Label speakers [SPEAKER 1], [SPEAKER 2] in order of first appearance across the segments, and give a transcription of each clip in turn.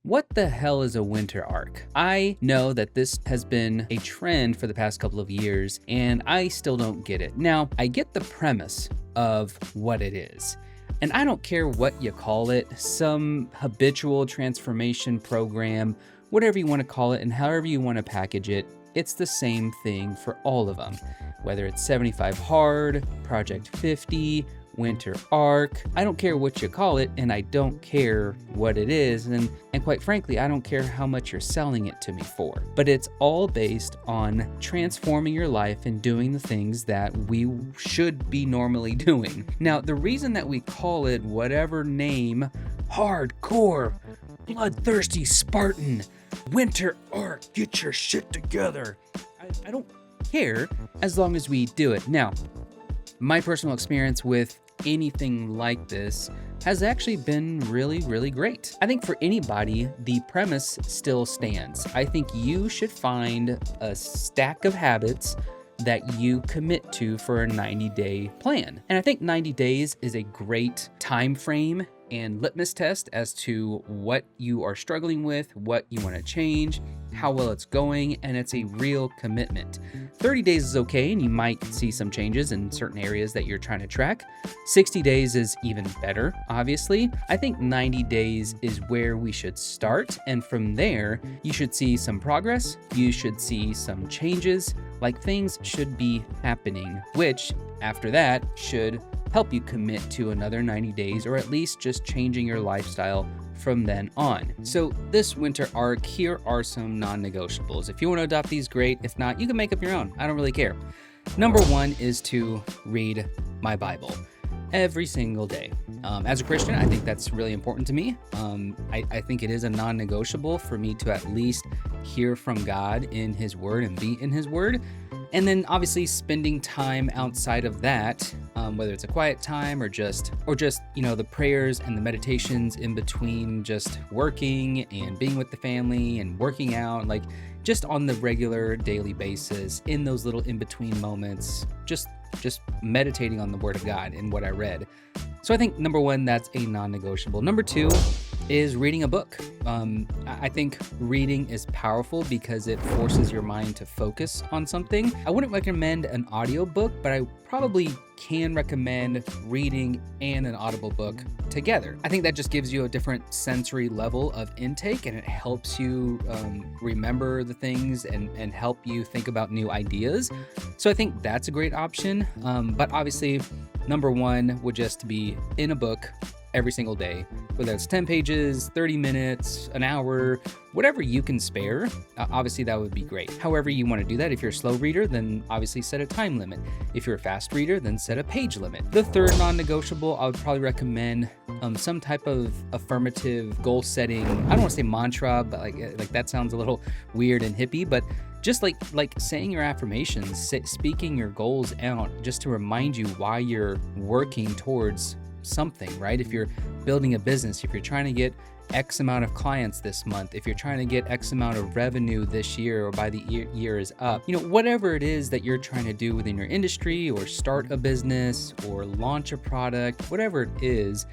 [SPEAKER 1] What the hell is a winter arc? I know that this has been a trend for the past couple of years, and I still don't get it. Now, I get the premise of what it is. And I don't care what you call it, some habitual transformation program, whatever you want to call it, and however you want to package it, it's the same thing for all of them. Whether it's 75 Hard, Project 50, Winter Arc, I don't care what you call it, and I don't care what it is, and quite frankly, I don't care how much you're selling it to me for. But it's all based on transforming your life and doing the things that we should be normally doing. Now, the reason that we call it whatever name, hardcore, bloodthirsty Spartan, Winter Arc, get your shit together, I don't care as long as we do it. Now, my personal experience with anything like this has actually been really great. I think for anybody, the premise still stands. I think you should find a stack of habits that you commit to for a 90-day plan. And I think 90 days is a great time frame and litmus test as to what you are struggling with, what you want to change, how well it's going, and it's a real commitment. 30 days is okay, and you might see some changes in certain areas that you're trying to track. 60 days is even better, obviously. I think 90 days is where we should start, and from there, you should see some progress, you should see some changes, like things should be happening, which after that should help you commit to another 90 days, or at least just changing your lifestyle from then on. So this winter arc, here are some non-negotiables. If you want to adopt these, great. If not, you can make up your own. I don't really care. Number one is to read my Bible every single day. As a Christian, I think that's really important to me. I think it is a non-negotiable for me to at least hear from God in His Word and be in His Word. And then obviously spending time outside of that, whether it's a quiet time or just, the prayers and the meditations in between just working and being with the family and working out, like just on the regular daily basis in those little in-between moments, just meditating on the Word of God and what I read. So I think number one, that's a non-negotiable. Number two is reading a book. I think reading is powerful because it forces your mind to focus on something. I wouldn't recommend an audiobook, but I probably can recommend reading and an audible book together. I think that just gives you a different sensory level of intake, and it helps you remember the things and help you think about new ideas. So I think that's a great option. But obviously, number one would just be in a book every single day, whether it's 10 pages, 30 minutes, an hour, whatever you can spare. Obviously, that would be great. However you want to do that, if you're a slow reader, then obviously set a time limit. If you're a fast reader, then set a page limit. The third non-negotiable, I would probably recommend some type of affirmative goal setting. I don't want to say mantra, but like that sounds a little weird and hippie, but just like saying your affirmations, speaking your goals out, just to remind you why you're working towards something, right? If you're building a business, if you're trying to get X amount of clients this month, if you're trying to get X amount of revenue this year or by the year is up, whatever it is that you're trying to do within your industry or start a business or launch a product, whatever it is,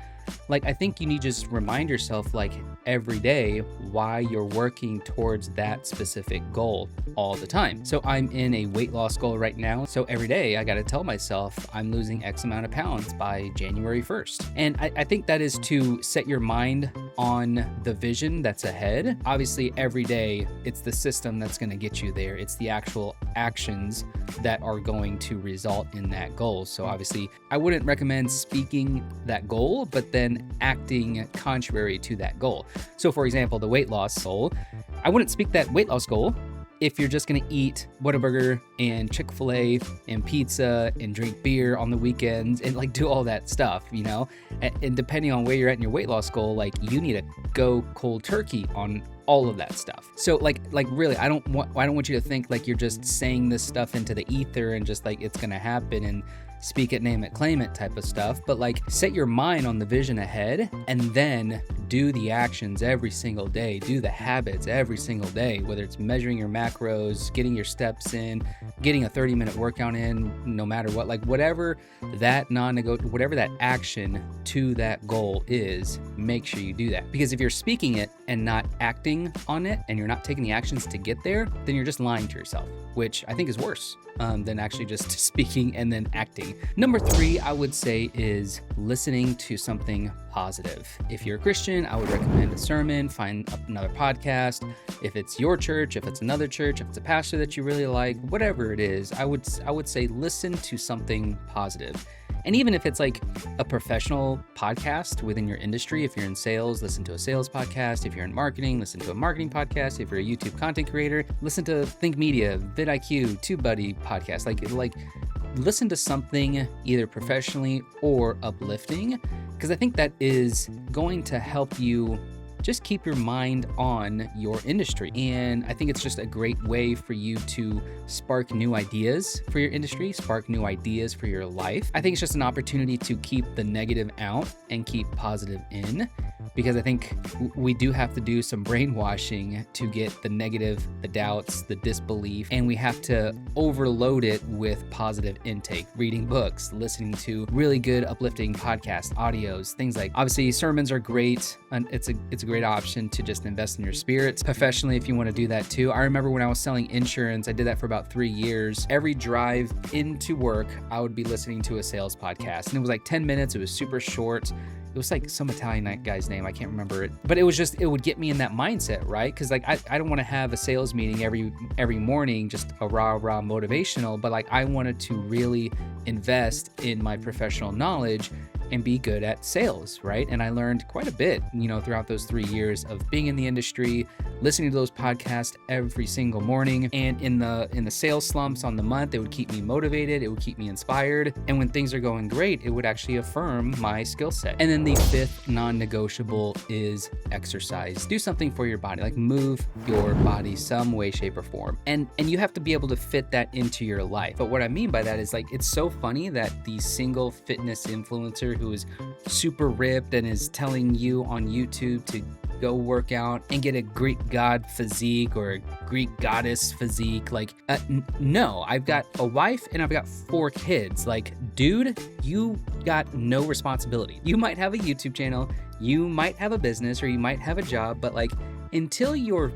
[SPEAKER 1] I think you need to just remind yourself every day why you're working towards that specific goal all the time. So I'm in a weight loss goal right now. So every day I got to tell myself I'm losing X amount of pounds by January 1st. And I think that is to set your mind on the vision that's ahead. Obviously, every day it's the system that's going to get you there. It's the actual actions that are going to result in that goal. So obviously, I wouldn't recommend speaking that goal, but then acting contrary to that goal. So for example, the weight loss goal, I wouldn't speak that weight loss goal if you're just going to eat Whataburger and Chick-fil-A and pizza and drink beer on the weekends and do all that stuff, and depending on where you're at in your weight loss goal, you need to go cold turkey on all of that stuff. So really, I don't want you to think you're just saying this stuff into the ether and just it's going to happen and speak it, name it, claim it type of stuff, but set your mind on the vision ahead and then do the actions every single day, do the habits every single day, whether it's measuring your macros, getting your steps in, getting a 30-minute workout in, no matter what, whatever that whatever that action to that goal is, make sure you do that. Because if you're speaking it and not acting on it, and you're not taking the actions to get there, then you're just lying to yourself, which I think is worse than actually just speaking and then acting. Number 3, I would say, is listening to something positive. If you're a Christian, I would recommend a sermon, find another podcast. If it's your church, if it's another church, if it's a pastor that you really like, whatever it is, I would say listen to something positive. And even if it's like a professional podcast within your industry, if you're in sales, listen to a sales podcast. If you're in marketing, listen to a marketing podcast. If you're a YouTube content creator, listen to Think Media, vidIQ, TubeBuddy podcast. Like listen to something either professionally or uplifting, because I think that is going to help you just keep your mind on your industry. And I think it's just a great way for you to spark new ideas for your industry, spark new ideas for your life. I think it's just an opportunity to keep the negative out and keep positive in, because I think we do have to do some brainwashing to get the negative, the doubts, the disbelief, and we have to overload it with positive intake, reading books, listening to really good uplifting podcasts, audios, things like, obviously sermons are great, and it's a great option to just invest in your spirits. Professionally, if you want to do that too. I remember when I was selling insurance, I did that for about 3 years. Every drive into work, I would be listening to a sales podcast, and it was like 10 minutes. It was super short. It was like some Italian guy's name. I can't remember it, but it would get me in that mindset, right? Because like I don't want to have a sales meeting every morning, just a raw motivational, but like I wanted to really invest in my professional knowledge and be good at sales, right? And I learned quite a bit, throughout those 3 years of being in the industry, listening to those podcasts every single morning. And in the sales slumps on the month, it would keep me motivated, it would keep me inspired. And when things are going great, it would actually affirm my skill set. And then the 5th non-negotiable is exercise. Do something for your body, like move your body some way, shape, or form. And you have to be able to fit that into your life. But what I mean by that is, like, it's so funny that the single fitness influencer who is super ripped and is telling you on YouTube to go work out and get a Greek god physique or a Greek goddess physique. Like, no, I've got a wife and I've got 4 kids. Like, dude, you got no responsibility. You might have a YouTube channel, you might have a business, or you might have a job, but like, until you're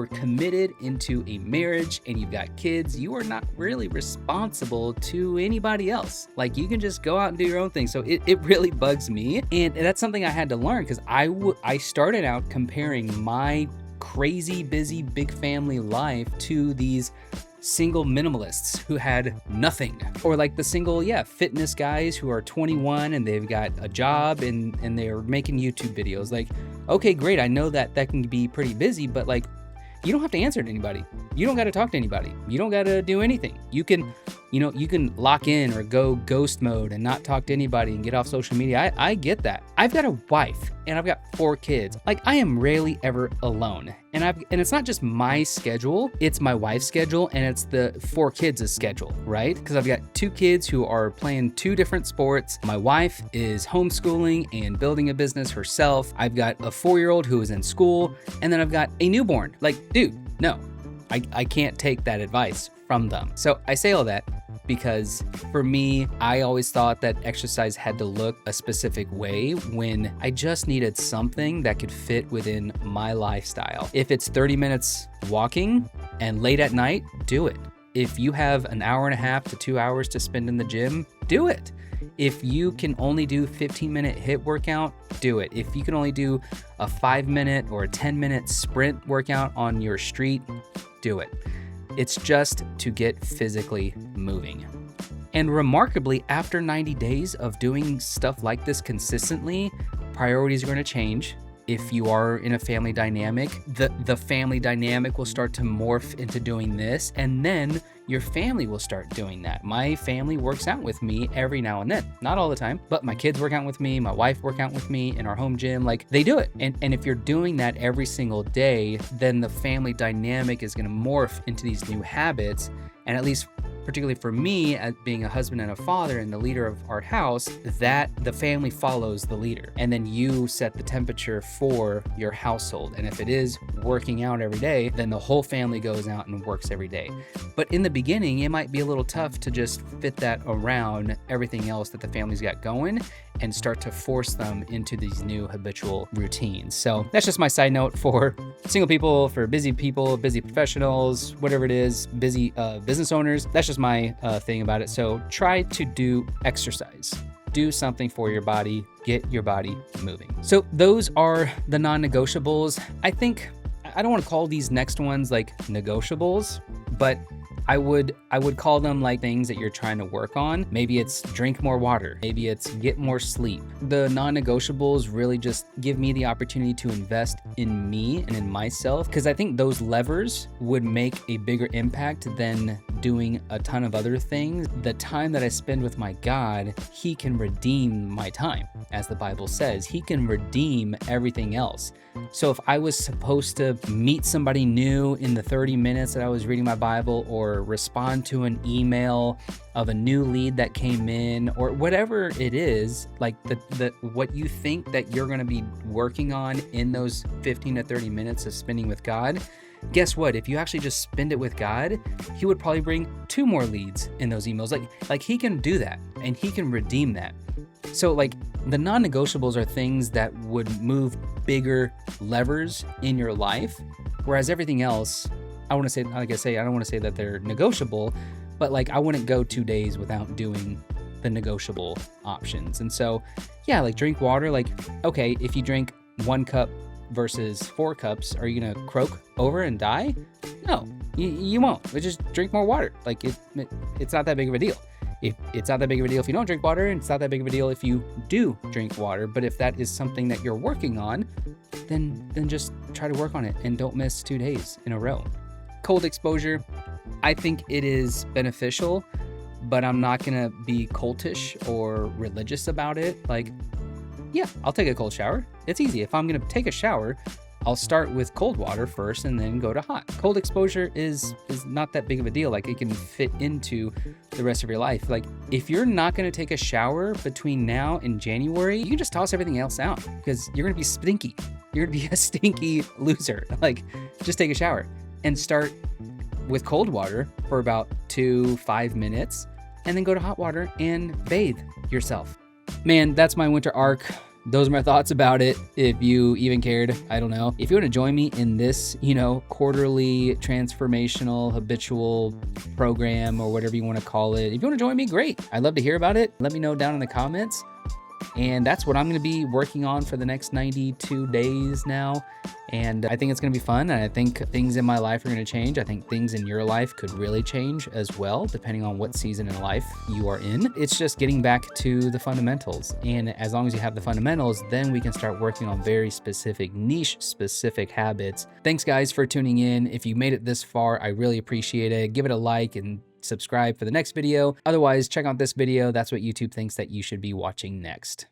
[SPEAKER 1] committed into a marriage and you've got kids, you are not really responsible to anybody else. Like, you can just go out and do your own thing. So it really bugs me. And that's something I had to learn, because I started out comparing my crazy busy big family life to these single minimalists who had nothing, or like the single fitness guys who are 21 and they've got a job and they're making YouTube videos. Like, okay, great, I know that can be pretty busy, but like, you don't have to answer to anybody. You don't got to talk to anybody. You don't got to do anything. You can lock in or go ghost mode and not talk to anybody and get off social media. I get that. I've got a wife and I've got 4 kids. Like, I am rarely ever alone. And it's not just my schedule, it's my wife's schedule, and it's the 4 kids' schedule, right? Because I've got 2 kids who are playing 2 different sports. My wife is homeschooling and building a business herself. I've got a 4-year-old who is in school, and then I've got a newborn. Like, dude, no, I can't take that advice from them. So I say all that because for me, I always thought that exercise had to look a specific way when I just needed something that could fit within my lifestyle. If it's 30 minutes walking and late at night, do it. If you have an hour and a half to 2 hours to spend in the gym, do it. If you can only do 15-minute HIIT workout, do it. If you can only do a 5-minute or a 10-minute sprint workout on your street, do it. It's just to get physically moving. And remarkably, after 90 days of doing stuff like this consistently, priorities are going to change. If you are in a family dynamic, the family dynamic will start to morph into doing this, and then your family will start doing that. My family works out with me every now and then. Not all the time, but my kids work out with me, my wife work out with me in our home gym. Like, they do it. And if you're doing that every single day, then the family dynamic is going to morph into these new habits. And at least particularly for me, as being a husband and a father and the leader of our house, that the family follows the leader. And then you set the temperature for your household. And if it is working out every day, then the whole family goes out and works every day. But in the beginning, it might be a little tough to just fit that around everything else that the family's got going. and start to force them into these new habitual routines. So that's just my side note for single people, for busy people, busy professionals, whatever it is, busy business owners. That's just my thing about it. So try to do exercise. Do something for your body, get your body moving. So those are the non-negotiables. I think, I don't want to call these next ones like negotiables, but I would call them like things that you're trying to work on. Maybe it's drink more water. Maybe it's get more sleep. The non-negotiables really just give me the opportunity to invest in me and in myself, because I think those levers would make a bigger impact than doing a ton of other things. The time that I spend with my God, He can redeem my time. As the Bible says, He can redeem everything else. So if I was supposed to meet somebody new in the 30 minutes that I was reading my Bible, or respond to an email of a new lead that came in, or whatever it is, like the what you think that you're going to be working on in those 15 to 30 minutes of spending with God, guess what? If you actually just spend it with God, He would probably bring 2 more leads in those emails. Like He can do that, and He can redeem that. So like the non-negotiables are things that would move bigger levers in your life, whereas everything else, I don't want to say that they're negotiable, but like I wouldn't go 2 days without doing the negotiable options. And so, yeah, like drink water. Like, okay, if you drink 1 cup versus 4 cups, are you gonna croak over and die? No, you won't. But just drink more water. Like it's not that big of a deal. It's not that big of a deal if you don't drink water, and it's not that big of a deal if you do drink water. But if that is something that you're working on, then just try to work on it and don't miss 2 days in a row. Cold exposure, I think it is beneficial, but I'm not gonna be cultish or religious about it. Like, yeah, I'll take a cold shower. It's easy. If I'm gonna take a shower, I'll start with cold water first and then go to hot. Cold exposure is not that big of a deal. Like, it can fit into the rest of your life. Like, if you're not gonna take a shower between now and January, you can just toss everything else out, because you're gonna be stinky. You're gonna be a stinky loser. Like, just take a shower and start with cold water for about 2-5 minutes, and then go to hot water and bathe yourself. Man, that's my winter arc. Those are my thoughts about it. If you even cared, I don't know. If you want to join me in this, quarterly transformational habitual program, or whatever you want to call it, if you want to join me, great. I'd love to hear about it. Let me know down in the comments. And that's what I'm going to be working on for the next 92 days now. And I think it's going to be fun. And I think things in my life are going to change. I think things in your life could really change as well, depending on what season in life you are in. It's just getting back to the fundamentals. And as long as you have the fundamentals, then we can start working on very specific, niche specific habits. Thanks guys for tuning in. If you made it this far, I really appreciate it. Give it a like and subscribe for the next video. Otherwise, check out this video. That's what YouTube thinks that you should be watching next.